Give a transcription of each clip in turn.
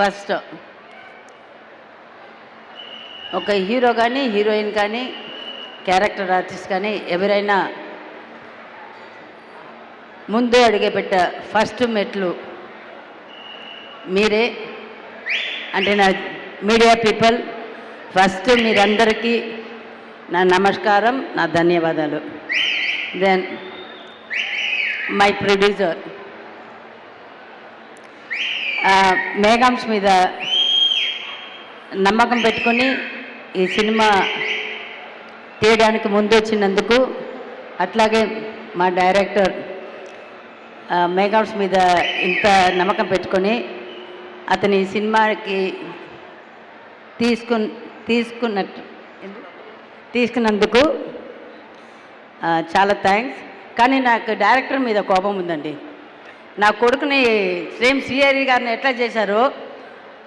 First ఒక hero కానీ heroine కానీ క్యారెక్టర్ ఆర్టిస్ట్ కానీ ఎవరైనా ముందు అడిగేపెట్ట ఫస్ట్ మెట్లు మీరే. అంటే నా మీడియా పీపుల్ ఫస్ట్ మీరందరికీ నా నమస్కారం, నా ధన్యవాదాలు. దెన్ మై ప్రొడ్యూసర్ మేఘాంశ్ మీద నమ్మకం పెట్టుకొని ఈ సినిమా తీయడానికి ముందు వచ్చినందుకు, అట్లాగే మా డైరెక్టర్ మేఘాంశ్ మీద ఇంత నమ్మకం పెట్టుకొని అతని సినిమాకి తీసుకున్నందుకు చాలా థ్యాంక్స్. కానీ నాకు డైరెక్టర్ మీద కోపం ఉందండి. నా కొడుకుని సేమ్ శ్రీహరి గారిని ఎట్లా చేశారో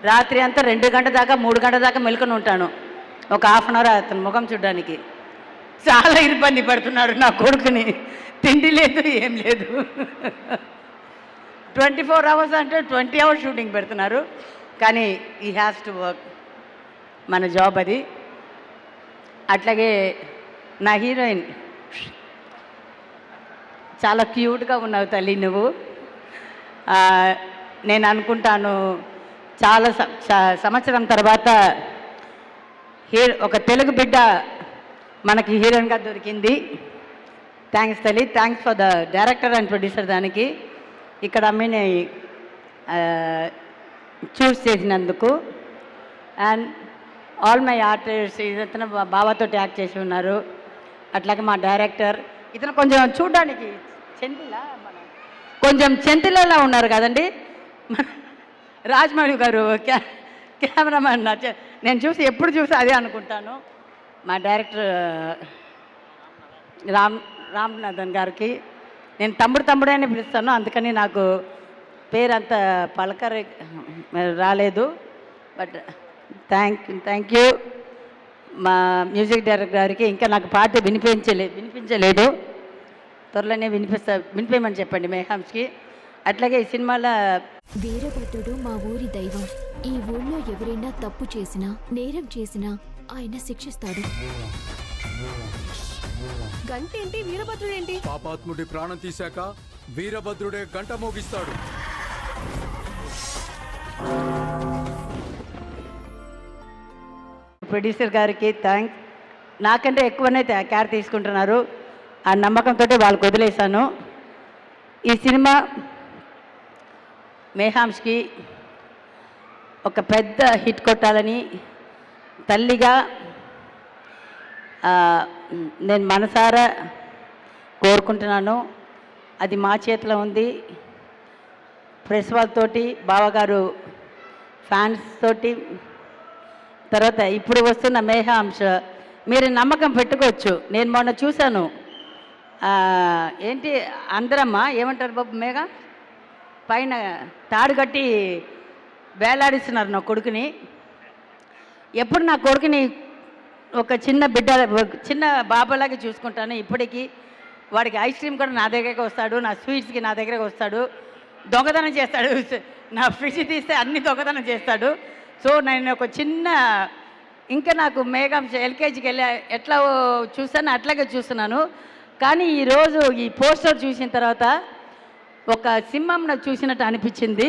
రాత్రి అంతా 2 గంటల దాకా 3 గంటల దాకా మెలుకొని ఉంటాను ఒక హాఫ్ అన్ అవర్ అతని ముఖం చూడడానికి. చాలా ఇబ్బంది పడుతున్నాడు నా కొడుకుని. తిండి లేదు, ఏం లేదు. 24 అవర్స్ అంటే 20 అవర్స్ షూటింగ్ పెడుతున్నారు. కానీ ఈ హ్యాస్ టు వర్క్, మన జాబ్ అది. అట్లాగే నా హీరోయిన్ చాలా క్యూట్గా ఉన్నావు తల్లి నువ్వు. నేను అనుకుంటాను చాలా సంవత్సరం తర్వాత ఒక తెలుగు బిడ్డ మనకి హీరోయిన్గా దొరికింది. థ్యాంక్స్ తల్లి. Thanks for the director and producer. దానికి ఇక్కడ అమ్మిని చూస్ చేసినందుకు. అండ్ ఆల్ మై ఆర్టిస్ట్, ఇతను బాబాతోటి యాక్ట్ చేసి ఉన్నారు. అట్లాగే మా డైరెక్టర్, ఇతను కొంచెం చూడడానికి కొంచెం చెంతిలలా ఉన్నారు కదండి రాజమౌళి గారు కెమెరామెన్. నేను ఎప్పుడు చూసి అదే అనుకుంటాను. మా డైరెక్టర్ రామ్నాథన్ గారికి నేను తమ్ముడే అని పిలుస్తాను, అందుకని నాకు పేరు అంత పలకరి రాలేదు. బట్ థ్యాంక్ యూ మా మ్యూజిక్ డైరెక్టర్ గారికి. ఇంకా నాకు పాట వినిపించలేదు, త్వరలోనే వినిపించమని చెప్పండి మేఘాంశ్కి. అట్లాగే ఈ సినిమాలో వీరభద్రుడు మా ఊరి దైవం. ఈ ఊళ్ళో ఎవరైనా తప్పు చేసినా నేరం చేసినా ఆయన శిక్షిస్తాడు. గంట ఏంటి, వీరభద్రుడేంటి? పాపాత్ముడి ప్రాణం తీశాక వీరభద్రుడే గంట మోగిస్తాడు. ప్రొడ్యూసర్ గారికి థ్యాంక్స్. నాకంటే ఎక్కువనే కేర్ తీసుకుంటున్నారు. ఆ నమ్మకంతో వాళ్ళకు వదిలేశాను. ఈ సినిమా మేఘాంశ్కి ఒక పెద్ద హిట్ కొట్టాలని తల్లిగా నేను మనసారా కోరుకుంటున్నాను. అది మా చేతిలో ఉంది. ప్రెస్ వాళ్ళతోటి, బావగారు ఫ్యాన్స్ తోటి, తర్వాత ఇప్పుడు వస్తున్న మేఘాంశ్ మీరు నమ్మకం పెట్టుకోవచ్చు. నేను మొన్న చూశాను, ఏంటి అందరమ్మ ఏమంటారు బాబు, మేఘ పైన తాడు కట్టి వేలాడిస్తున్నారు నా కొడుకుని. ఎప్పుడు నా కొడుకుని ఒక చిన్న బిడ్డ, చిన్న బాబాలాగా చూసుకుంటాను. ఇప్పటికీ వాడికి ఐస్ క్రీమ్ కూడా నా దగ్గరికి వస్తాడు, నా స్వీట్స్కి నా దగ్గరికి వస్తాడు, దొంగతనం చేస్తాడు. నా ఫిష్ తీస్తే అన్ని దొంగతనం చేస్తాడు. సో నేను ఒక చిన్న, ఇంకా నాకు మేఘాంశ ఎల్కేజీకి వెళ్ళి ఎట్లా చూస్తాను అట్లాగే చూస్తున్నాను. కానీ ఈరోజు ఈ పోస్టర్ చూసిన తర్వాత ఒక సింహంను చూసినట్టు అనిపించింది.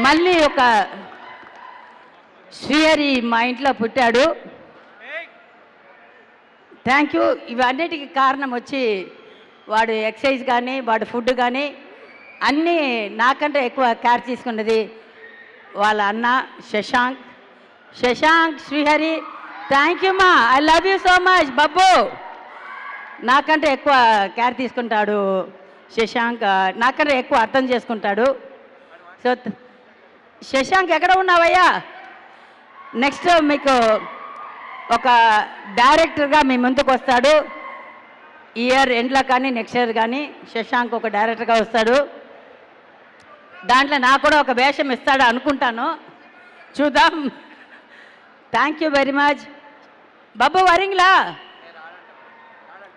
మళ్ళీ ఒక శ్రీహరి మా ఇంట్లో పుట్టాడు. Thank you. ఇవన్నిటికీ కారణం వచ్చి వాడు ఎక్సర్సైజ్ కానీ వాడు ఫుడ్ కానీ అన్నీ నాకంటే ఎక్కువ కేర్ తీసుకున్నది వాళ్ళ అన్న శశాంక్ శ్రీహరి. థ్యాంక్ యూ మా, I love you so much Babbu. నాకంటే ఎక్కువ కేర్ తీసుకుంటాడు శశాంక్, నాకంటే ఎక్కువ అర్థం చేసుకుంటాడు. సో శశాంక్ ఎక్కడ ఉన్నావయ్యా? నెక్స్ట్ మీకు ఒక డైరెక్టర్గా మీ ముందుకు వస్తాడు. ఇయర్ ఎండ్లో కానీ నెక్స్ట్ ఇయర్ కానీ శశాంక్ ఒక డైరెక్టర్గా వస్తాడు. దాంట్లో నాకు కూడా ఒక వేషం ఇస్తాడు అనుకుంటాను, చూద్దాం. Thank you very much. బాబు వరింగ్లా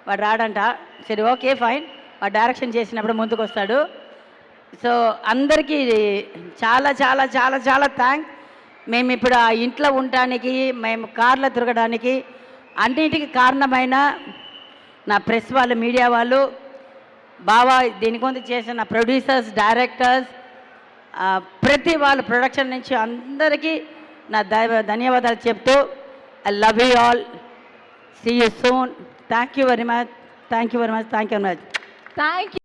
వాడు రాడంట. సరే ఓకే ఫైన్, వాడు డైరెక్షన్ చేసినప్పుడు ముందుకు వస్తాడు. సో అందరికీ చాలా చాలా చాలా చాలా థ్యాంక్స్. మేము ఇప్పుడు ఆ ఇంట్లో ఉండటానికి, మేము కార్లో తిరగడానికి అన్నిటికీ కారణమైన నా ప్రెస్ వాళ్ళు, మీడియా వాళ్ళు, బావా దీని గురించి చేసిన ప్రొడ్యూసర్స్, డైరెక్టర్స్, ప్రతి వాళ్ళు ప్రొడక్షన్ నుంచి అందరికీ నా ధన్యవాదాలు చెప్తూ I love you all. See you soon. Thank you very much. Thank you very much. Thank you very much. Thank